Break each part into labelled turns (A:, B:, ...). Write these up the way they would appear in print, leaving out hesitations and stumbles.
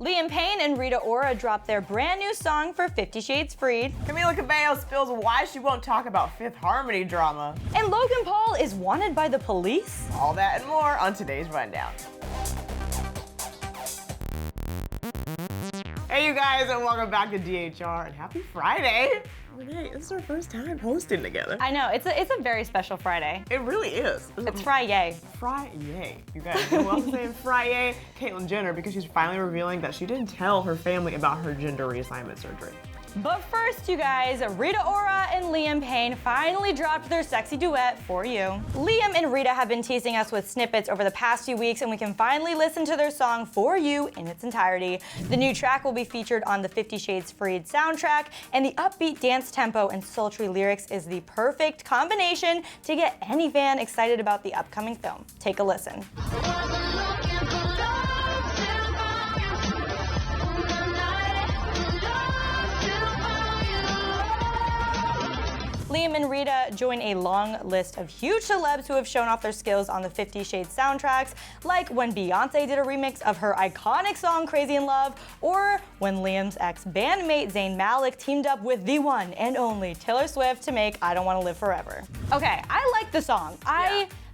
A: Liam Payne and Rita Ora dropped their brand new song for 50 Shades Freed.
B: Camila Cabello spills why she won't talk about Fifth Harmony drama.
A: And Logan Paul is wanted by the police.
B: All that and more on today's Rundown. Hey you guys, and welcome back to DHR, and happy Friday. Renee, this is our first time hosting together.
A: I know, it's a very special Friday.
B: It really is.
A: It's Friday.
B: Friday. You guys know who else is saying Friday? Caitlyn Jenner, because she's finally revealing that she didn't tell her family about her gender reassignment surgery.
A: But first, you guys, Rita Ora and Liam Payne finally dropped their sexy duet, For You. Liam and Rita have been teasing us with snippets over the past few weeks, and we can finally listen to their song, For You, in its entirety. The new track will be featured on the 50 Shades Freed soundtrack, and the upbeat dance tempo and sultry lyrics is the perfect combination to get any fan excited about the upcoming film. Take a listen. Liam and Rita join a long list of huge celebs who have shown off their skills on the 50 Shades soundtracks, like when Beyonce did a remix of her iconic song Crazy in Love, or when Liam's ex-bandmate Zayn Malik teamed up with the one and only Taylor Swift to make I Don't Want to Live Forever. Okay, I like the song.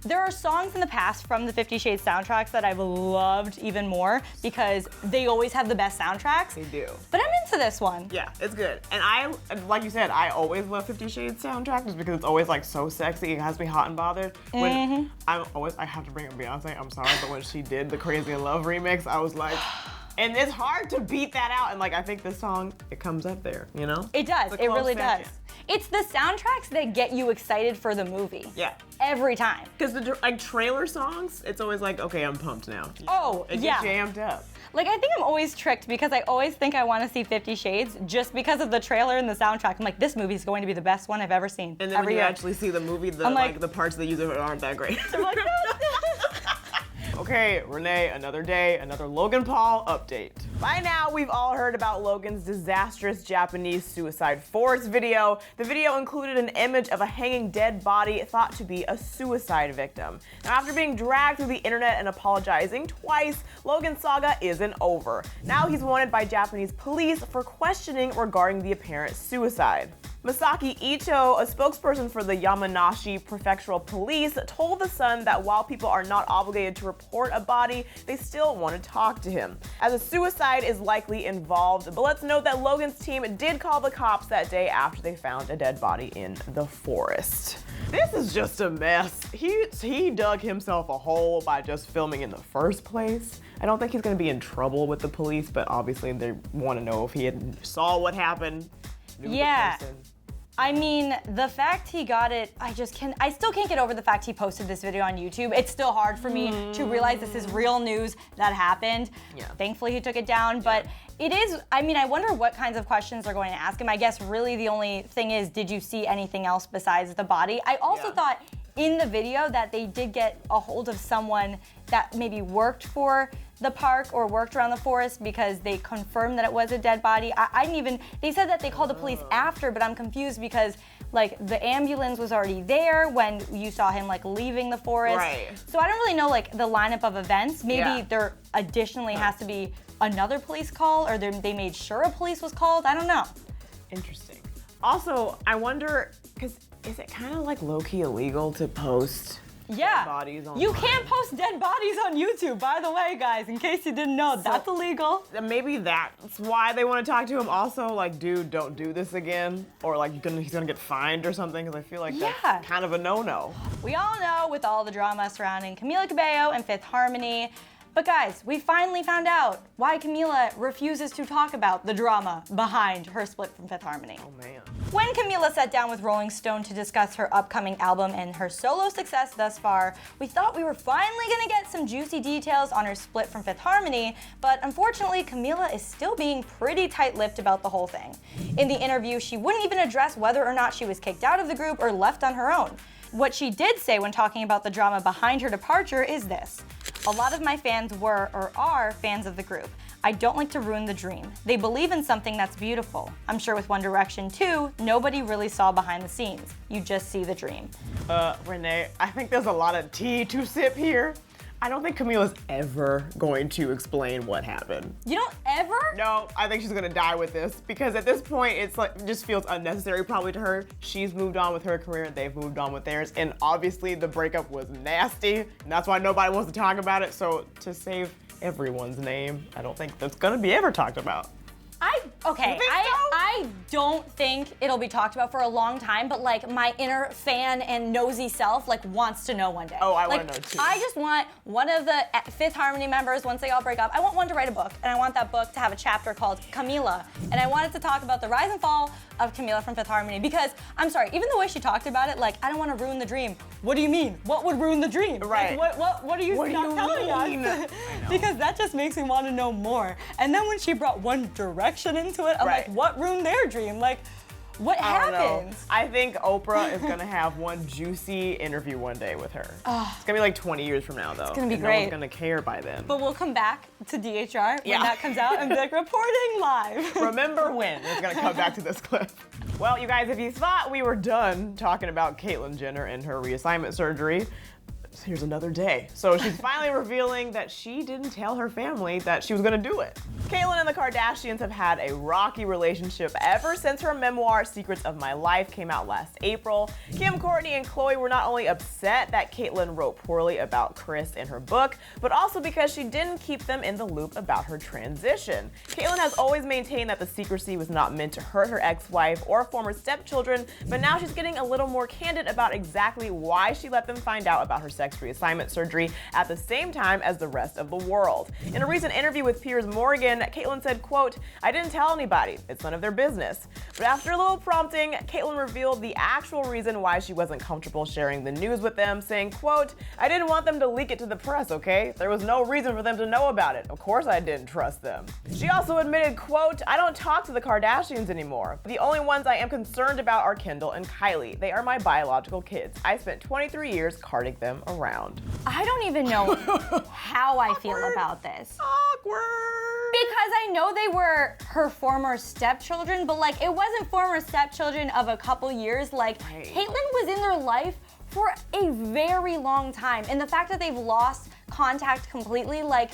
A: There are songs in the past from the 50 Shades soundtracks that I've loved even more because they always have the best soundtracks.
B: They do.
A: But I'm into this one.
B: Yeah, it's good. And like you said, I always love 50 Shades soundtrack just because it's always like so sexy. It has me hot and bothered. When I have to bring up Beyonce, I'm sorry, but when she did the Crazy in Love remix, I was like, and it's hard to beat that out. And like, I think this song, it comes up there, you know?
A: It does, it really does. It's the soundtracks that get you excited for the movie.
B: Yeah.
A: Every time.
B: Because the like trailer songs, it's always like, okay, I'm pumped now.
A: Oh,
B: it
A: yeah.
B: gets jammed up.
A: Like, I think I'm always tricked because I always think I want to see 50 Shades just because of the trailer and the soundtrack. I'm like, this movie is going to be the best one I've ever seen.
B: And then when you actually see the movie, the parts they use of it aren't that great.
A: I'm like,
B: Okay, Renee, another day, another Logan Paul update. By now, we've all heard about Logan's disastrous Japanese suicide forest video. The video included an image of a hanging dead body thought to be a suicide victim. Now, after being dragged through the internet and apologizing twice, Logan's saga isn't over. Now he's wanted by Japanese police for questioning regarding the apparent suicide. Masaki Ito, a spokesperson for the Yamanashi Prefectural Police, told The Sun that while people are not obligated to report a body, they still want to talk to him, as a suicide is likely involved. But let's note that Logan's team did call the cops that day after they found a dead body in the forest. This is just a mess. He dug himself a hole by just filming in the first place. I don't think he's going to be in trouble with the police, but obviously they want to know if he saw what happened.
A: Yeah. I mean, the fact he got it, I still can't get over the fact he posted this video on YouTube. It's still hard for me to realize this is real news that happened.
B: Yeah.
A: Thankfully he took it down, but it is, I mean, I wonder what kinds of questions they're going to ask him. I guess really the only thing is, did you see anything else besides the body? I also thought in the video that they did get a hold of someone that maybe worked for the park or worked around the forest because they confirmed that it was a dead body. I didn't even, they said that they called the police after, but I'm confused because like the ambulance was already there when you saw him like leaving the forest.
B: Right.
A: So I don't really know like the lineup of events. Maybe there additionally has to be another police call or they made sure a police was called. I don't know.
B: Interesting. Also, I wonder, because is it kind of like low-key illegal to post dead bodies online?
A: You can't post dead bodies on YouTube, by the way, guys, in case you didn't know. That's illegal.
B: Maybe that's why they want to talk to him. Also, like, dude, don't do this again. Or like, he's gonna get fined or something, because I feel like that's kind of a no-no.
A: We all know with all the drama surrounding Camila Cabello and Fifth Harmony. But guys, we finally found out why Camila refuses to talk about the drama behind her split from Fifth Harmony.
B: Oh man.
A: When Camila sat down with Rolling Stone to discuss her upcoming album and her solo success thus far, we thought we were finally gonna get some juicy details on her split from Fifth Harmony, but unfortunately, Camila is still being pretty tight-lipped about the whole thing. In the interview, she wouldn't even address whether or not she was kicked out of the group or left on her own. What she did say when talking about the drama behind her departure is this: "A lot of my fans were or are fans of the group. I don't like to ruin the dream. They believe in something that's beautiful. I'm sure with One Direction too, nobody really saw behind the scenes. You just see the dream."
B: Renee, I think there's a lot of tea to sip here. I don't think Camila's ever going to explain what happened.
A: You don't ever?
B: No, I think she's gonna die with this because at this point it's like just feels unnecessary probably to her. She's moved on with her career, they've moved on with theirs, and obviously the breakup was nasty, and that's why nobody wants to talk about it. So to save everyone's name, I don't think that's gonna be ever talked about.
A: I don't think it'll be talked about for a long time, but like my inner fan and nosy self like wants to know one day.
B: Oh, I
A: like,
B: want to know too.
A: I just want one of the Fifth Harmony members, once they all break up, I want one to write a book, and I want that book to have a chapter called Camila, and I wanted to talk about the rise and fall of Camila from Fifth Harmony because, I'm sorry, even the way she talked about it, like, I don't want to ruin the dream. What do you mean? What would ruin the dream?
B: Right.
A: Like, what are you not telling us? Because that just makes me want to know more. And then when she brought One Direction into it, I'm like, what ruined their dream? Like, what happened?
B: I think Oprah is gonna have one juicy interview one day with her. It's gonna be like 20 years from now, though. It's
A: gonna be
B: and
A: great.
B: No one's gonna care by then.
A: But we'll come back to DHR when that comes out and be like, reporting live.
B: Remember when? It's gonna come back to this clip. Well, you guys, if you thought we were done talking about Caitlyn Jenner and her reassignment surgery, here's another day. So she's finally revealing that she didn't tell her family that she was gonna do it. Caitlyn and the Kardashians have had a rocky relationship ever since her memoir, Secrets of My Life, came out last April. Kim, Kourtney, and Khloe were not only upset that Caitlyn wrote poorly about Kris in her book, but also because she didn't keep them in the loop about her transition. Caitlyn has always maintained that the secrecy was not meant to hurt her ex-wife or former stepchildren, but now she's getting a little more candid about exactly why she let them find out about her sex reassignment surgery at the same time as the rest of the world. In a recent interview with Piers Morgan, Caitlyn said, quote, "I didn't tell anybody. It's none of their business." But after a little prompting, Caitlyn revealed the actual reason why she wasn't comfortable sharing the news with them, saying, quote, "I didn't want them to leak it to the press, okay? There was no reason for them to know about it. Of course I didn't trust them." She also admitted, quote, "I don't talk to the Kardashians anymore. The only ones I am concerned about are Kendall and Kylie. They are my biological kids. I spent 23 years carting them around."
A: I don't even know how I feel about this.
B: Awkward.
A: Because I know they were her former stepchildren, but like it wasn't former stepchildren of a couple years. Like Caitlyn was in their life for a very long time. And the fact that they've lost contact completely, like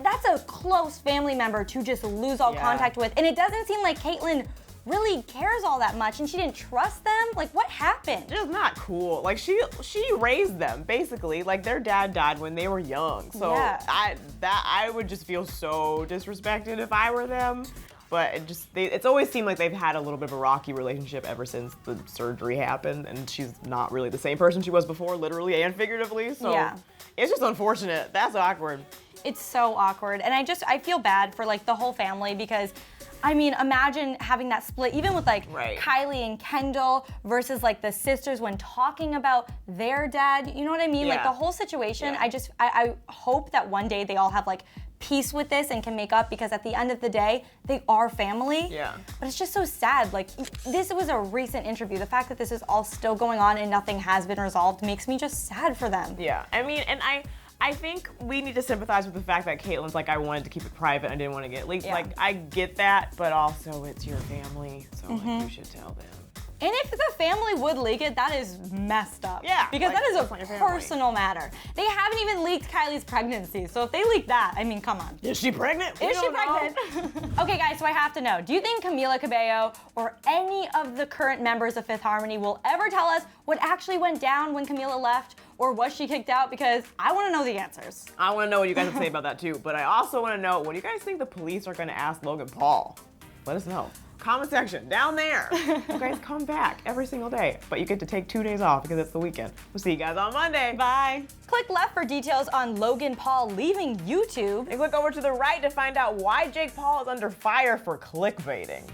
A: that's a close family member to just lose all contact with. And it doesn't seem like Caitlyn really cares all that much and she didn't trust them. Like what happened?
B: Just not cool. Like she raised them basically. Like their dad died when they were young. So I would just feel so disrespected if I were them. But it's always seemed like they've had a little bit of a rocky relationship ever since the surgery happened, and she's not really the same person she was before, literally and figuratively. So it's just unfortunate. That's awkward.
A: It's so awkward. And I feel bad for like the whole family because I mean, imagine having that split, even with like Kylie and Kendall versus like the sisters when talking about their dad. You know what I mean? Like the whole situation. I hope that one day they all have like peace with this and can make up because at the end of the day, they are family. Yeah. But it's just so sad. Like this was a recent interview. The fact that this is all still going on and nothing has been resolved makes me just sad for them.
B: Yeah. I mean, and I think we need to sympathize with the fact that Caitlyn's like, I wanted to keep it private. I didn't want to get leaked. Like, I get that, but also it's your family, so like, you should tell them.
A: And if the family would leak it, that is messed up. Yeah. Because like, that is a personal matter. They haven't even leaked Kylie's pregnancy, so if they leak that, I mean, come on.
B: Is she pregnant?
A: Is she pregnant? Okay, guys, so I have to know, do you think Camila Cabello or any of the current members of Fifth Harmony will ever tell us what actually went down when Camila left, or was she kicked out? Because I want to know the answers.
B: I want to know what you guys have to say about that too, but I also want to know, what do you guys think the police are going to ask Logan Paul? Let us know. Comment section down there. You guys come back every single day, but you get to take 2 days off because it's the weekend. We'll see you guys on Monday.
A: Bye. Click left for details on Logan Paul leaving YouTube.
B: And click over to the right to find out why Jake Paul is under fire for clickbaiting.